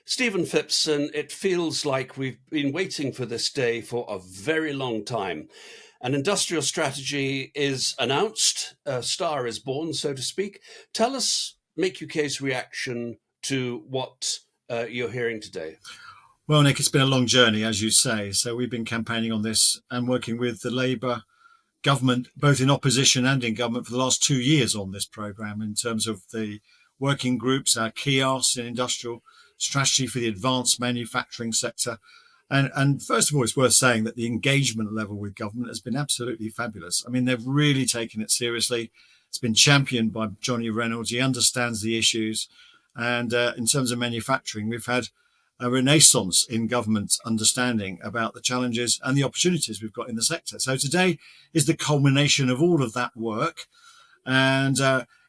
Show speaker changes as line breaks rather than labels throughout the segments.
Stephen Phipson, it feels like we've been waiting for this day for a very long time. An industrial strategy is announced, a star is born, so to speak. Tell us, Make UK's reaction to what you're hearing today.
Well, Nick, it's been a long journey, as you say. So we've been campaigning on this and working with the Labour government, both in opposition and in government, for the last 2 years on this programme in terms of the working groups, our kiosks in industrial strategy for the advanced manufacturing sector. And first of all, it's worth saying that the engagement level with government has been absolutely fabulous. I mean, they've really taken it seriously. It's been championed by Johnny Reynolds. He understands the issues. And in terms of manufacturing, we've had a renaissance in government's understanding about the challenges and the opportunities we've got in the sector. So today is the culmination of all of that work. And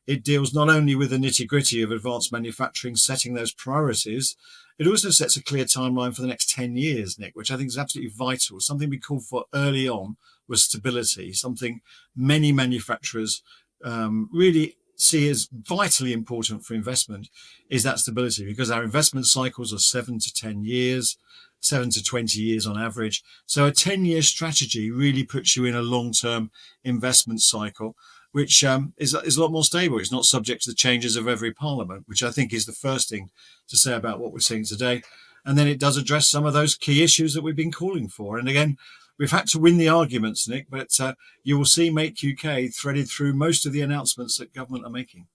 it deals not only with the nitty-gritty of advanced manufacturing, setting those priorities, it also sets a clear timeline for the next 10 years, Nick, which I think is absolutely vital. Something we called for early on was stability, something many manufacturers really see as vitally important for investment is that stability, because our investment cycles are 7 to 10 years, 7 to 20 years on average. So a 10-year strategy really puts you in a long-term investment cycle, which is a lot more stable. It's not subject to the changes of every parliament, which I think is the first thing to say about what we're seeing today. And then it does address some of those key issues that we've been calling for. And again, we've had to win the arguments, Nick, but you will see Make UK threaded through most of the announcements that government are making.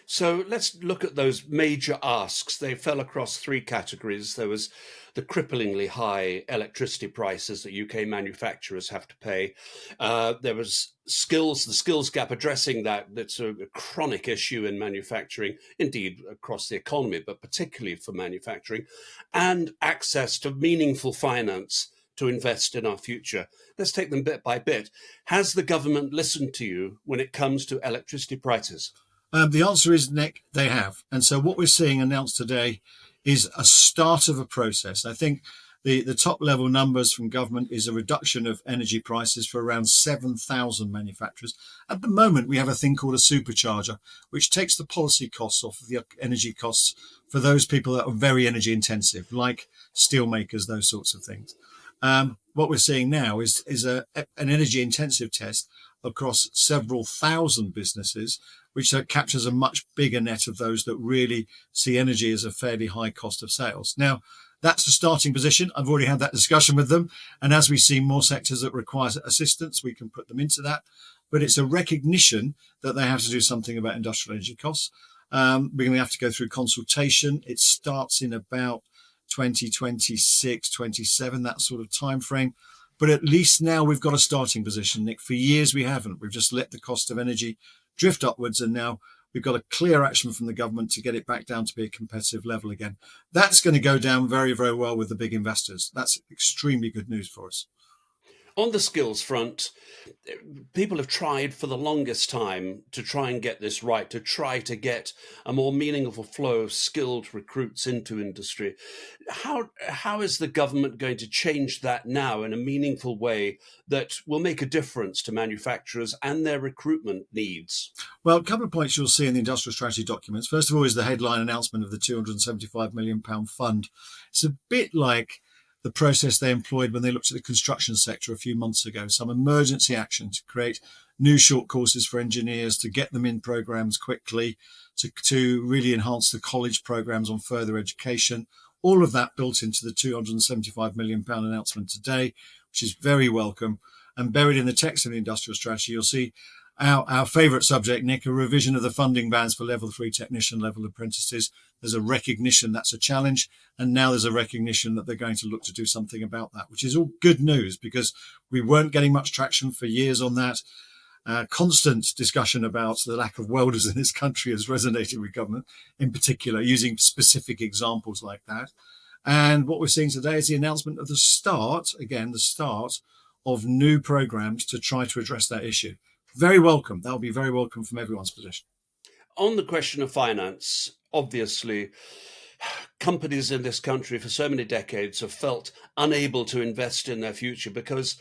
So let's look at those major asks. They fell across three categories. There was the cripplingly high electricity prices that UK manufacturers have to pay. There was the skills gap, addressing that. That's a chronic issue in manufacturing, indeed across the economy, but particularly for manufacturing, and access to meaningful finance to invest in our future. Let's take them bit by bit. Has the government listened to you when it comes to electricity prices?
The answer is, Nick, they have. And so what we're seeing announced today is a start of a process. I think the top level numbers from government is a reduction of energy prices for around 7,000 manufacturers. At the moment, we have a thing called a supercharger, which takes the policy costs off of the energy costs for those people that are very energy intensive, like steel makers, those sorts of things. What we're seeing now is an energy intensive test across several thousand businesses, which captures a much bigger net of those that really see energy as a fairly high cost of sales. Now, that's the starting position. I've already had that discussion with them. And as we see more sectors that require assistance, we can put them into that. But it's a recognition that they have to do something about industrial energy costs. We're going to have to go through consultation. It starts in about 2026, 27, that sort of time frame. But at least now we've got a starting position, Nick. For years we haven't. We've just let the cost of energy drift upwards, and now we've got a clear action from the government to get it back down to be a competitive level again. That's going to go down very, very well with the big investors. That's extremely good news for us.
On the skills front, people have tried for the longest time to try and get this right, to try to get a more meaningful flow of skilled recruits into industry. How is the government going to change that now in a meaningful way that will make a difference to manufacturers and their recruitment needs?
Well, a couple of points you'll see in the industrial strategy documents. First of all is the headline announcement of the £275 million fund. It's a bit like the process they employed when they looked at the construction sector a few months ago, some emergency action to create new short courses for engineers, to get them in programs quickly, to really enhance the college programs on further education. All of that built into the £275 million announcement today, which is very welcome. And buried in the text of the industrial strategy, you'll see our favourite subject, Nick, a revision of the funding bands for level 3 technician level apprentices. There's a recognition that's a challenge, and now there's a recognition that they're going to look to do something about that, which is all good news because we weren't getting much traction for years on that. Constant discussion about the lack of welders in this country has resonated with government, in particular, using specific examples like that. And what we're seeing today is the announcement of the start of new programs to try to address that issue. Very welcome. That'll be very welcome from everyone's position.
On the question of finance, obviously, companies in this country for so many decades have felt unable to invest in their future because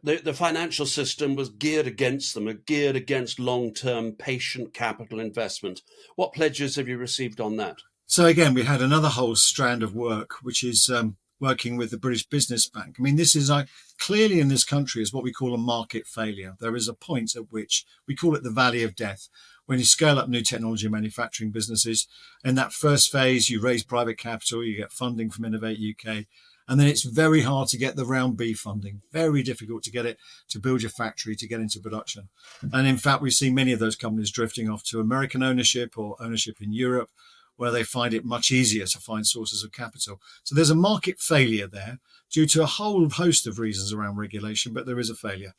the financial system was geared against them, geared against long-term patient capital investment. What pledges have you received on that?
So again, we had another whole strand of work, which is working with the British Business Bank. I mean, this is clearly in this country is what we call a market failure. There is a point at which we call it the valley of death. When you scale up new technology manufacturing businesses, in that first phase, you raise private capital, you get funding from Innovate UK, and then it's very hard to get the round B funding, very difficult to get it to build your factory, to get into production. And in fact, we've seen many of those companies drifting off to American ownership or ownership in Europe, where they find it much easier to find sources of capital. So there's a market failure there due to a whole host of reasons around regulation, but there is a failure.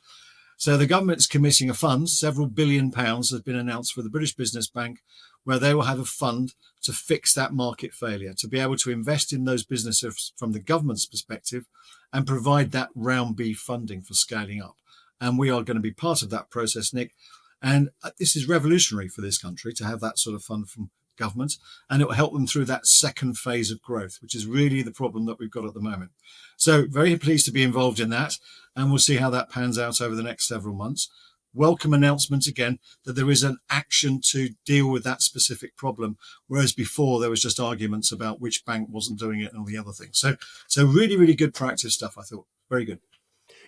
So the government is committing a fund, several £billions has been announced for the British Business Bank, where they will have a fund to fix that market failure, to be able to invest in those businesses from the government's perspective and provide that round B funding for scaling up. And we are going to be part of that process, Nick. And this is revolutionary for this country to have that sort of fund from government, and it will help them through that second phase of growth, which is really the problem that we've got at the moment. So very pleased to be involved in that, and we'll see how that pans out over the next several months. Welcome announcement again that there is an action to deal with that specific problem, whereas before there was just arguments about which bank wasn't doing it and all the other things. So really, really good proactive stuff, I thought. Very good.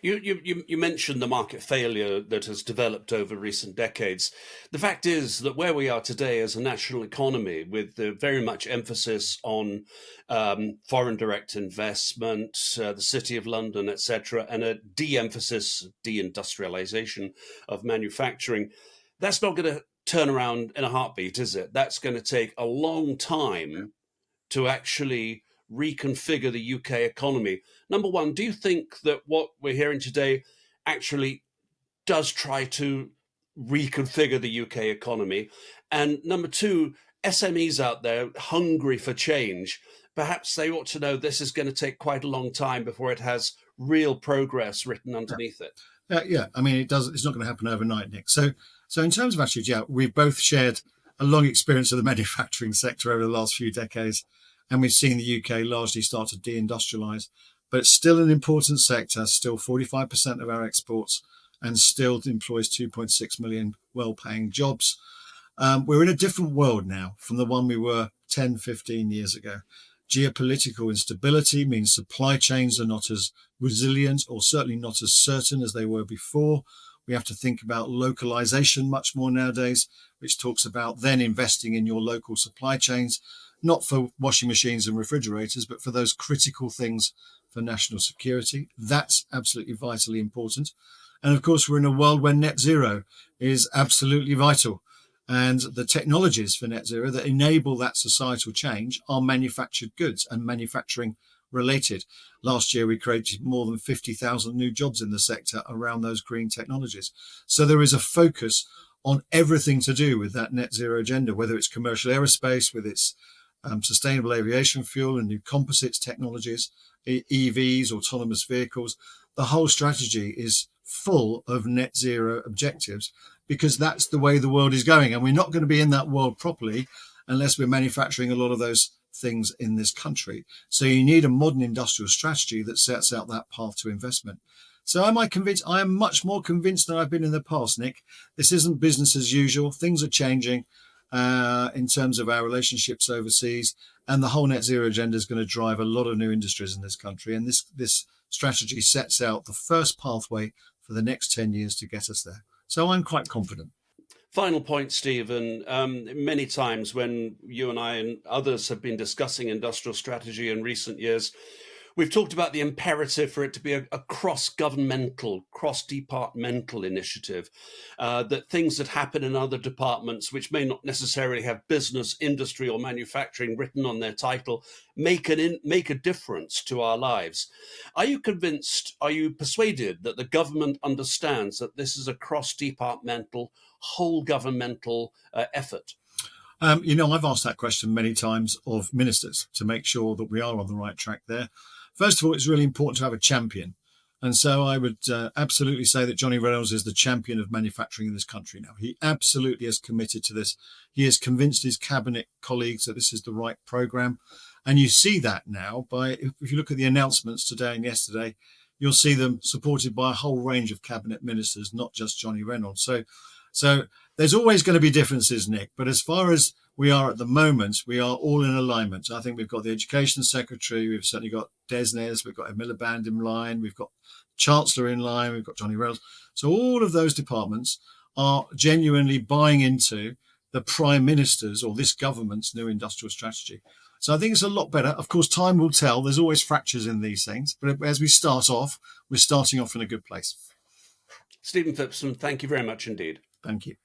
You mentioned the market failure that has developed over recent decades. The fact is that where we are today as a national economy, with very much emphasis on foreign direct investment, the City of London, etc., and a de-emphasis, deindustrialization of manufacturing, that's not going to turn around in a heartbeat, is it? That's going to take a long time to actually reconfigure the UK economy. Number one, do you think that what we're hearing today actually does try to reconfigure the UK economy? And number two, SMEs out there hungry for change, perhaps they ought to know this is going to take quite a long time before it has real progress written underneath it.
Yeah, I mean, it's not going to happen overnight, Nick. So in terms of attitude, yeah, we've both shared a long experience of the manufacturing sector over the last few decades, and we've seen the UK largely start to deindustrialise, but it's still an important sector, still 45% of our exports, and still employs 2.6 million well-paying jobs. We're in a different world now from the one we were 10, 15 years ago. Geopolitical instability means supply chains are not as resilient, or certainly not as certain as they were before. We have to think about localization much more nowadays, which talks about then investing in your local supply chains, not for washing machines and refrigerators, but for those critical things for national security. That's absolutely vitally important. And of course, we're in a world where net zero is absolutely vital. And the technologies for net zero that enable that societal change are manufactured goods and manufacturing related. Last year, we created more than 50,000 new jobs in the sector around those green technologies. So there is a focus on everything to do with that net zero agenda, whether it's commercial aerospace with its sustainable aviation fuel and new composites technologies, EVs, autonomous vehicles. The whole strategy is full of net zero objectives because that's the way the world is going. And we're not going to be in that world properly unless we're manufacturing a lot of those things in this country. So you need a modern industrial strategy that sets out that path to investment. So am I convinced? I am much more convinced than I've been in the past, Nick. This isn't business as usual. Things are changing in terms of our relationships overseas. And the whole net zero agenda is going to drive a lot of new industries in this country. And this strategy sets out the first pathway for the next 10 years to get us there. So I'm quite confident.
Final point, Stephen. Many times when you and I and others have been discussing industrial strategy in recent years, we've talked about the imperative for it to be a cross-governmental, cross-departmental initiative, that things that happen in other departments, which may not necessarily have business, industry, or manufacturing written on their title, make a difference to our lives. Are you convinced, are you persuaded that the government understands that this is a cross-departmental, whole governmental effort?
I've asked that question many times of ministers to make sure that we are on the right track there. First of all, it's really important to have a champion. And so I would absolutely say that Johnny Reynolds is the champion of manufacturing in this country now. He absolutely is committed to this. He has convinced his cabinet colleagues that this is the right programme. And you see that now if you look at the announcements today and yesterday, you'll see them supported by a whole range of cabinet ministers, not just Johnny Reynolds. So So there's always going to be differences, Nick. But as far as we are at the moment, we are all in alignment. I think we've got the Education Secretary, we've certainly got Desnes, we've got Miliband in line, we've got Chancellor in line, we've got Johnny Reynolds. So all of those departments are genuinely buying into the Prime Minister's or this government's new industrial strategy. So I think it's a lot better. Of course, time will tell. There's always fractures in these things. But as we start off, we're starting off in a good place.
Stephen Phipson, thank you very much indeed.
Thank you.